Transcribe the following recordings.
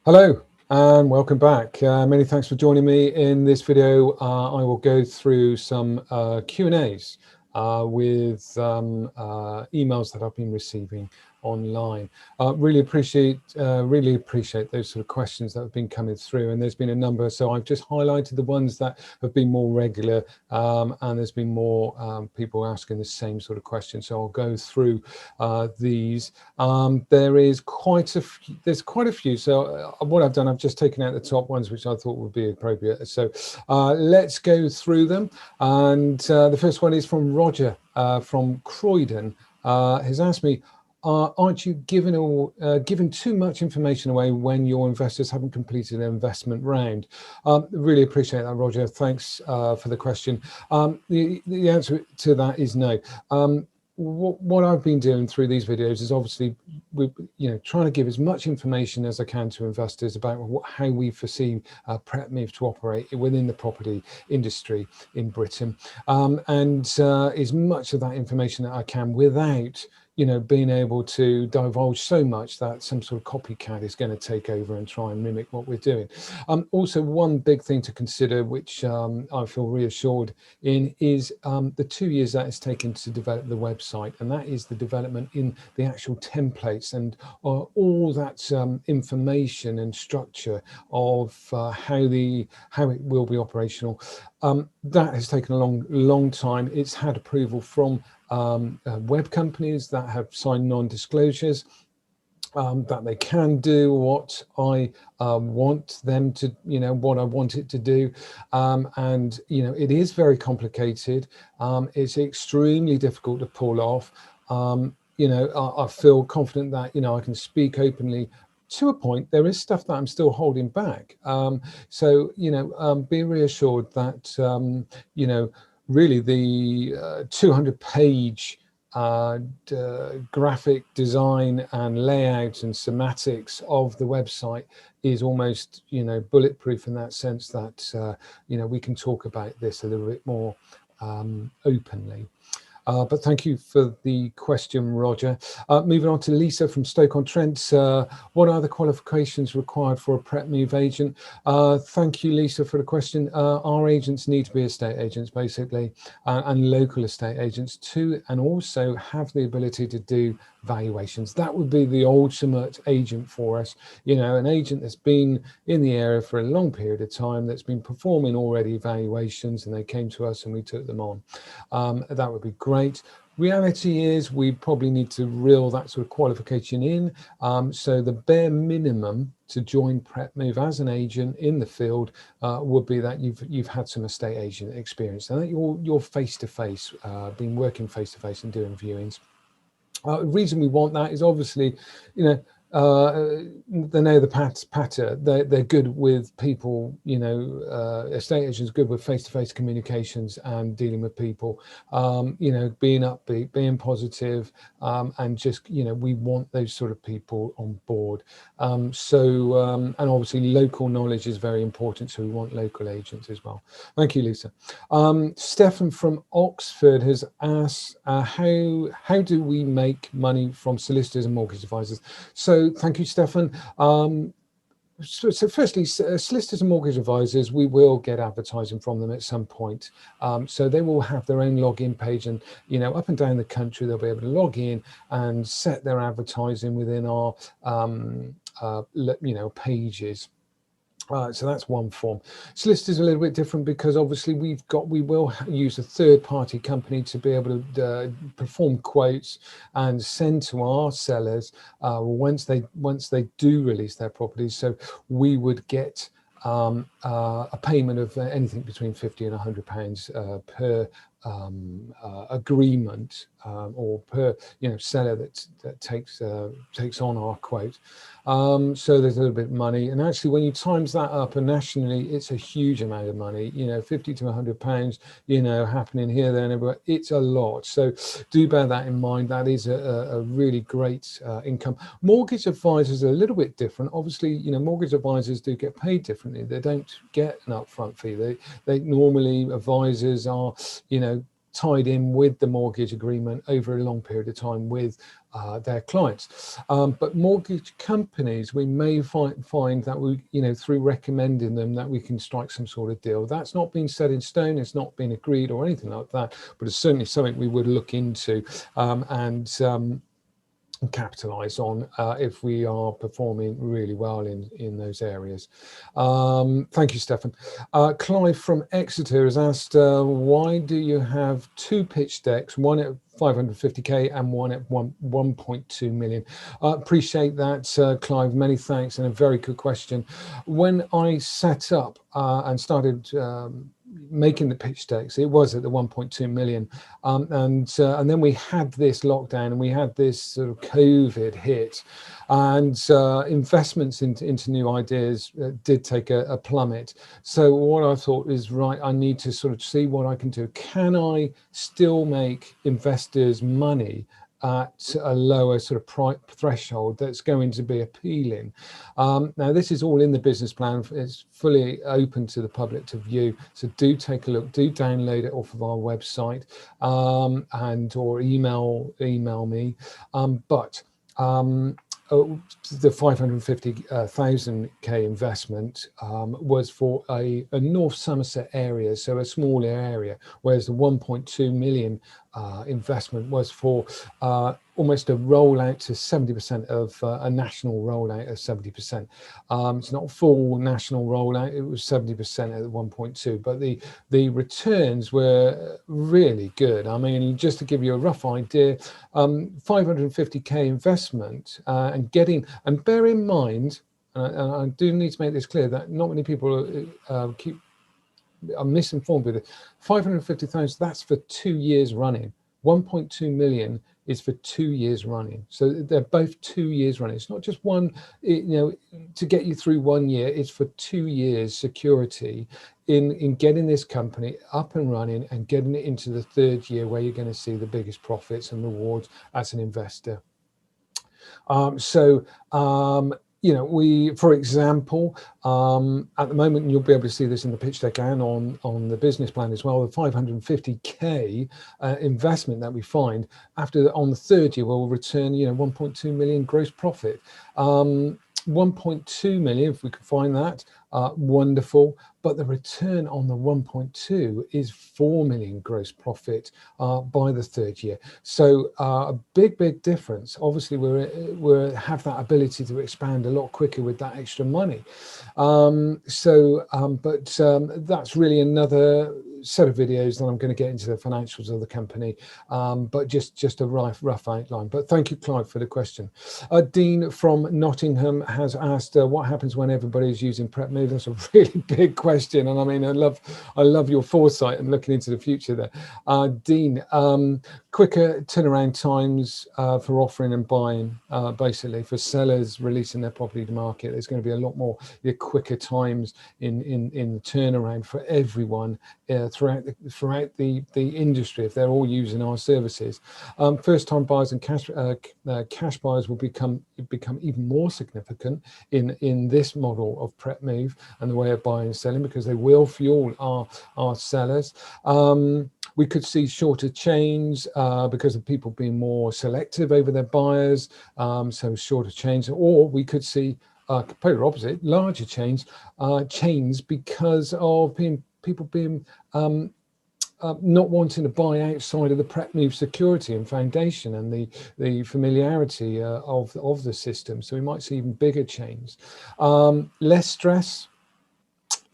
Hello and welcome back. Many thanks for joining me in this video. I will go through some Q&As with emails that I've been receiving online. Really appreciate those sort of questions that have been coming through, and there's been a number, so I've just highlighted the ones that have been more regular, and there's been more people asking the same sort of question, so I'll go through these. There's quite a few, so what I've done, I've just taken out the top ones which I thought would be appropriate, so let's go through them. And the first one is from Roger from Croydon. Has asked me, aren't you giving too much information away when your investors haven't completed an investment round? Really appreciate that, Roger. Thanks for the question. The answer to that is no. What I've been doing through these videos is obviously trying to give as much information as I can to investors about how we foresee Prepmove to operate within the property industry in Britain, and as much of that information that I can without being able to divulge so much that some sort of copycat is going to take over and try and mimic what we're doing. Also, one big thing to consider, which I feel reassured in, is the 2 years that it's taken to develop the website, and that is the development in the actual templates and all that information and structure of how it will be operational. That has taken a long time. It's had approval from web companies that have signed non-disclosures, that they can do what I want them to, what I want it to do. And, it is very complicated. It's extremely difficult to pull off. I feel confident that, I can speak openly to a point. There is stuff that I'm still holding back. So, be reassured that, really the 200-page graphic design and layout and semantics of the website is almost, bulletproof in that sense that, we can talk about this a little bit more openly. But thank you for the question, Roger. Moving on to Lisa from Stoke-on-Trent. What are the qualifications required for a Prepmove agent? Thank you, Lisa, for the question. Our agents need to be estate agents, basically, and local estate agents too, and also have the ability to do valuations. That would be the ultimate agent for us. An agent that's been in the area for a long period of time, that's been performing already valuations, and they came to us and we took them on. That would be great. Reality is we probably need to reel that sort of qualification in. So the bare minimum to join Prepmove as an agent in the field would be that you've had some estate agent experience, and that you're face-to-face, been working face-to-face and doing viewings. The reason we want that is obviously, they know the patter. They're good with people, estate agents good with face-to-face communications and dealing with people, being upbeat, being positive, and just, we want those sort of people on board. And obviously local knowledge is very important, so we want local agents as well. Thank you, Lisa. Stefan from Oxford has asked, how do we make money from solicitors and mortgage advisors? So thank you, Stefan. So firstly, solicitors and mortgage advisors, we will get advertising from them at some point. So they will have their own login page, and up and down the country they'll be able to log in and set their advertising within our pages. So that's one form. Solicitors are a little bit different because obviously we will use a third-party company to be able to perform quotes and send to our sellers once they do release their properties. So we would get a payment of anything between £50 and £100 per agreement, or per seller that takes on our quote. So there's a little bit of money, and actually when you times that up, and nationally it's a huge amount of money, £50 to £100, happening here, there and everywhere. It's a lot, so do bear that in mind. That is a really great income. Mortgage advisors are a little bit different. Obviously, mortgage advisors do get paid differently. They don't get an upfront fee. They normally, advisors are, tied in with the mortgage agreement over a long period of time with their clients. But mortgage companies, we may find that we, through recommending them, that we can strike some sort of deal. That's not been set in stone, it's not been agreed or anything like that, but it's certainly something we would look into and capitalize on if we are performing really well in those areas. Thank you, Stefan. Clive from Exeter has asked, why do you have two pitch decks, one at 550k and one at 1.2 million? Appreciate that, Clive, many thanks, and a very good question. When I set up and started making the pitch decks, it was at the 1.2 million, and then we had this lockdown and we had this sort of COVID hit, and investments into new ideas did take a plummet. So what I thought is, right, I need to sort of see what I can do. Can I still make investors money at a lower sort of price threshold that's going to be appealing? Now, this is all in the business plan. It's fully open to the public to view, so do take a look, do download it off of our website, and or email me. The 550,000k investment was for a North Somerset area, so a smaller area, whereas the 1.2 million investment was for almost a rollout to 70% of a national rollout of 70%. It's not a full national rollout, it was 70% at 1.2, but the returns were really good. I mean, just to give you a rough idea, 550k investment and bear in mind, and I do need to make this clear, that not many people are misinformed with it. 550,000, that's for 2 years running. 1.2 million is for 2 years running. So they're both 2 years running. It's not just one, to get you through 1 year, it's for 2 years security in getting this company up and running and getting it into the third year where you're going to see the biggest profits and rewards as an investor. We, for example, at the moment, you'll be able to see this in the pitch deck and on the business plan as well, the 550k investment that we find on the third year will return, 1.2 million gross profit. 1.2 million, if we can find that, wonderful. But the return on the 1.2 is 4 million gross profit by the third year. So a big difference. Obviously, we have that ability to expand a lot quicker with that extra money. That's really another set of videos that I'm going to get into the financials of the company, but just a rough outline. But thank you, Clive, for the question. Dean from Nottingham has asked, what happens when everybody's using Prepmove? That's a really big question, and I mean, I love your foresight and looking into the future there. Dean, quicker turnaround times for offering and buying, basically for sellers releasing their property to market. There's going to be a lot more quicker times in the turnaround for everyone throughout the industry if they're all using our services. First-time buyers and cash buyers will become even more significant in this model of Prepmove and the way of buying and selling, because they will fuel our sellers. We could see shorter chains because of people being more selective over their buyers, so shorter chains, or we could see polar opposite, larger chains because of people being not wanting to buy outside of the Prepmove security and foundation and the familiarity of the system. So we might see even bigger chains. Less stress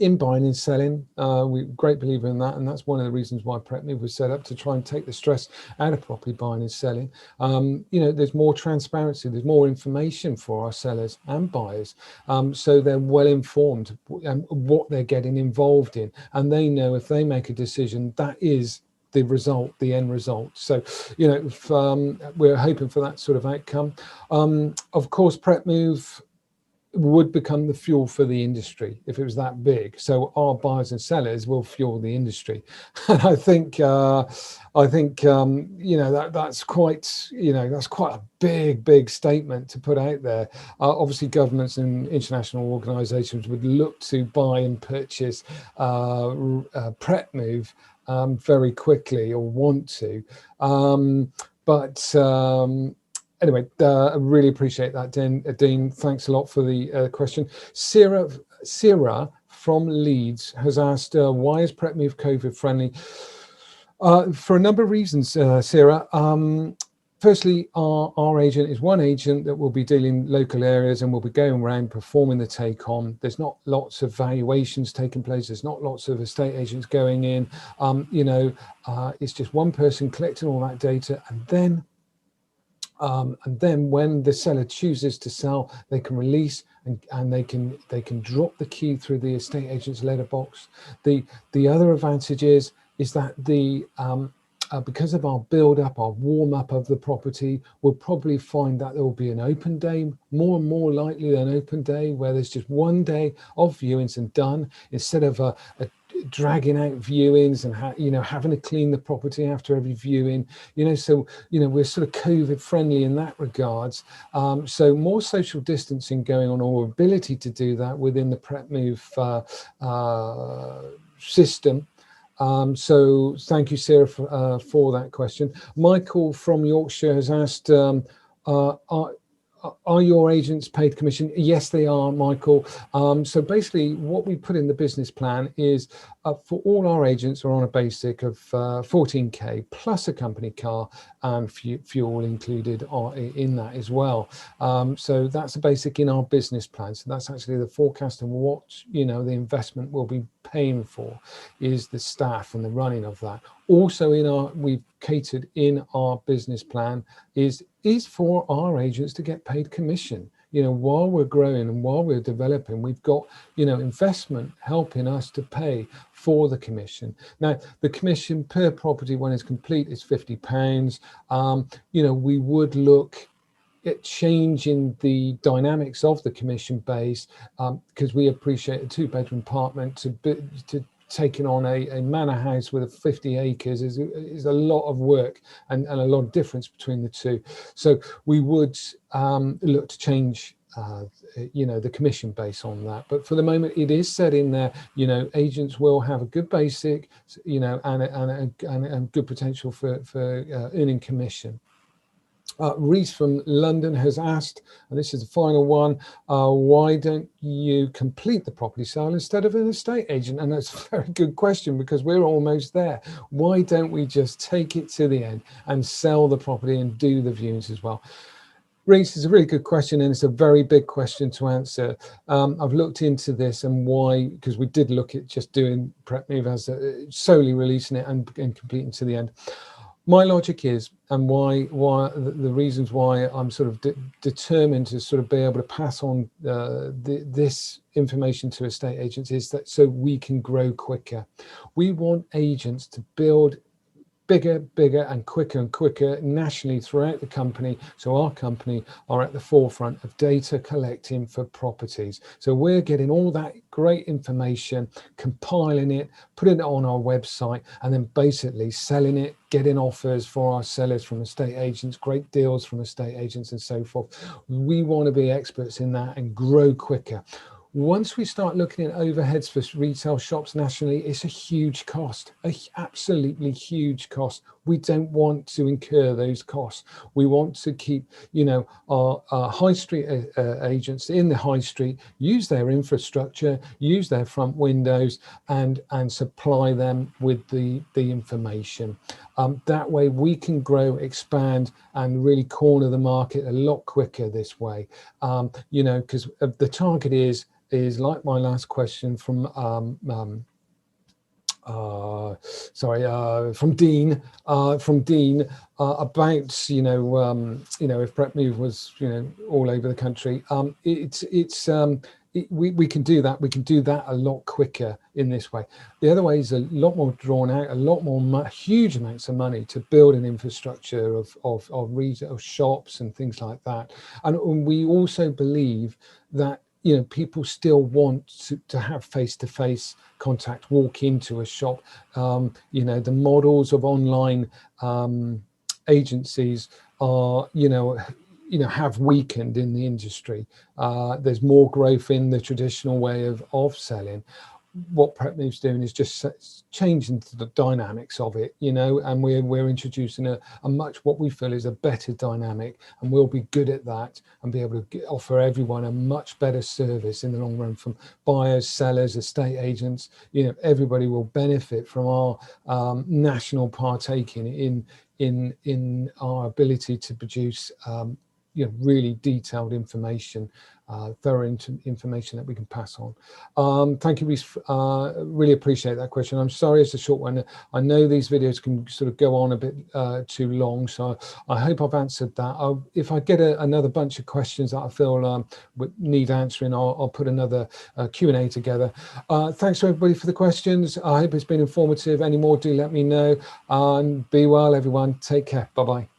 in buying and selling. We're a great believer in that, and that's one of the reasons why Prepmove was set up, to try and take the stress out of property buying and selling. There's more transparency, there's more information for our sellers and buyers, so they're well informed what they're getting involved in, and they know if they make a decision, that is the end result. So if, we're hoping for that sort of outcome. Of course, Prepmove would become the fuel for the industry if it was that big. So our buyers and sellers will fuel the industry. And I think that's quite a big statement to put out there. Obviously, governments and international organisations would look to buy and purchase Prepmove very quickly or want to. Anyway, I really appreciate that, Dean. Thanks a lot for the question. Sarah from Leeds has asked, why is Prepmove COVID friendly? For a number of reasons, Sarah. Firstly, our agent is one agent that will be dealing local areas and will be going around performing the take on. There's not lots of valuations taking place. There's not lots of estate agents going in. It's just one person collecting all that data, and then when the seller chooses to sell, they can release and they can drop the key through the estate agent's letterbox. The other advantage is that because of our build up, our warm up of the property, we'll probably find that there will be an open day, more and more likely than an open day, where there's just one day of viewings and done, instead of a dragging out viewings and having to clean the property after every viewing. So we're sort of COVID friendly in that regards. So more social distancing going on, or ability to do that within the Prepmove system. So thank you, Sarah, for that question. Michael from Yorkshire has asked, are your agents paid commission? Yes, they are, Michael. So basically what we put in the business plan is for all our agents are on a basic of 14k plus a company car and fuel included in that as well. So that's a basic in our business plan. So that's actually the forecast and what the investment will be paying for is the staff and the running of that. Also we've catered in our business plan is for our agents to get paid commission. While we're growing and while we're developing, we've got investment helping us to pay for the commission. Now the commission per property when it's complete is £50. We would look at changing the dynamics of the commission base, because we appreciate a 2-bedroom apartment to taking on a manor house with 50 acres is a lot of work and a lot of difference between the two. So we would look to change the commission base on that. But for the moment, it is set in there. Agents will have a good basic, and good potential for earning commission. Reese from London has asked, and this is the final one, why don't you complete the property sale instead of an estate agent? And that's a very good question, because we're almost there. Why don't we just take it to the end and sell the property and do the viewings as well? Reese, is a really good question, and it's a very big question to answer. I've looked into this and why, because we did look at just doing Prepmove as solely releasing it and completing to the end. My logic is, and why the reasons why I'm sort of determined to sort of be able to pass on this information to estate agents, is that so we can grow quicker. We want agents to build bigger and quicker nationally throughout the company. So our company are at the forefront of data collecting for properties. So we're getting all that great information, compiling it, putting it on our website, and then basically selling it, getting offers for our sellers from estate agents, great deals from estate agents and so forth. We want to be experts in that and grow quicker. Once we start looking at overheads for retail shops nationally, it's a huge cost, absolutely huge cost. We don't want to incur those costs. We want to keep, our high street agents in the high street, use their infrastructure, use their front windows, and supply them with the information. That way we can grow, expand, and really corner the market a lot quicker this way. Because the target is like my last question from Dean about if Prepmove was all over the country. We can do that. We can do that a lot quicker in this way. The other way is a lot more drawn out, a lot more huge amounts of money to build an infrastructure of retail shops and things like that. And we also believe that people still want to have face-to-face contact, walk into a shop. The models of online agencies are, have weakened in the industry. There's more growth in the traditional way of selling. what Prepmove's doing is just changing the dynamics of it, you know, and we're introducing a much, what we feel is a better dynamic, and we'll be good at that and be able to offer everyone a much better service in the long run, from buyers, sellers, estate agents. You know, everybody will benefit from our national partaking in our ability to produce you know, really detailed information, thorough information that we can pass on. Thank you, Reece. Really appreciate that question. I'm sorry it's a short one. I know these videos can sort of go on a bit too long, so I hope I've answered that. If I get another bunch of questions that I feel need answering, I'll put another Q&A together. Thanks to everybody for the questions. I hope it's been informative. Any more, do let me know. And be well, everyone. Take care. Bye-bye.